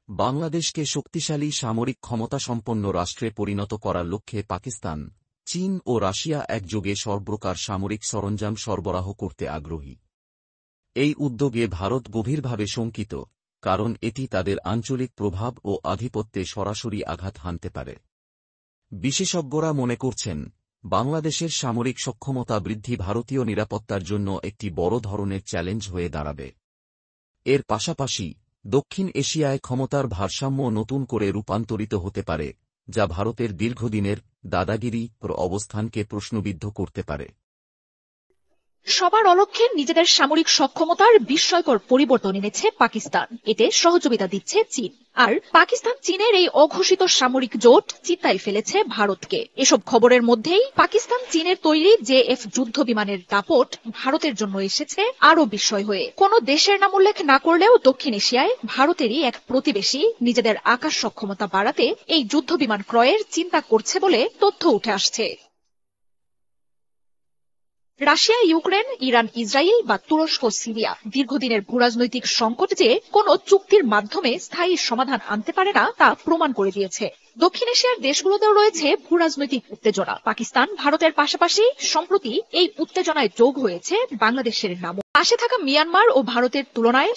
বাংলাদেশকে শক্তিশালী সামরিক ক্ষমতাসম্পন্ন রাষ্ট্রে পরিণত করার লক্ষ্যে পাকিস্তান, চীন ও রাশিয়া একযোগে সর্বপ্রকার সামরিক সরঞ্জাম সরবরাহ করতে আগ্রহী। এই উদ্যোগে ভারত গভীরভাবে শঙ্কিত, কারণ এটি তাদের আঞ্চলিক প্রভাব ও আধিপত্যে সরাসরি আঘাত হানতে পারে। বিশেষজ্ঞরা মনে করছেন, বাংলাদেশের সামরিক সক্ষমতা বৃদ্ধি ভারতীয় নিরাপত্তার জন্য একটি বড় ধরনের চ্যালেঞ্জ হয়ে দাঁড়াবে। এর পাশাপাশি দক্ষিণ এশিয়ায় ক্ষমতার ভারসাম্য নতুন করে রূপান্তরিত হতে পারে, যা ভারতের দীর্ঘদিনের দাদাগিরি ও অবস্থানকে প্রশ্নবিদ্ধ করতে পারে। সবার অলক্ষ্যে নিজেদের সামরিক সক্ষমতার বিস্ময়কর পরিবর্তন এনেছে পাকিস্তান। এতে সহযোগিতা দিচ্ছে চীন। আর পাকিস্তান চীনের এই অঘোষিত সামরিক জোট চিন্তায় ফেলেছে ভারতকে। এসব খবরের মধ্যেই পাকিস্তান চীনের তৈরি জেএফ যুদ্ধ বিমানের দাপট ভারতের জন্য এসেছে আরও বিস্ময় হয়ে। কোনো দেশের নাম উল্লেখ না করলেও দক্ষিণ এশিয়ায় ভারতেরই এক প্রতিবেশী নিজেদের আকাশ সক্ষমতা বাড়াতে এই যুদ্ধ বিমান ক্রয়ের চিন্তা করছে বলে তথ্য উঠে আসছে। রাশিয়া, ইউক্রেন, ইরান, ইসরায়েল বা তুরস্ক, সিরিয়া দীর্ঘদিনের ভূরাজনৈতিক সংকট যে কোনো চুক্তির মাধ্যমে স্থায়ী সমাধান আনতে পারে না তা প্রমাণ করে দিয়েছে। দক্ষিণ এশিয়ার দেশগুলোতেও রয়েছে ভূরাজনৈতিক উত্তেজনা। পাকিস্তান, ভারতের পাশাপাশি সম্প্রতি এই উত্তেজনায় যোগ হয়েছে বাংলাদেশের নামও। পাশে থাকা মিয়ানমার ও ভারতের তুলনায়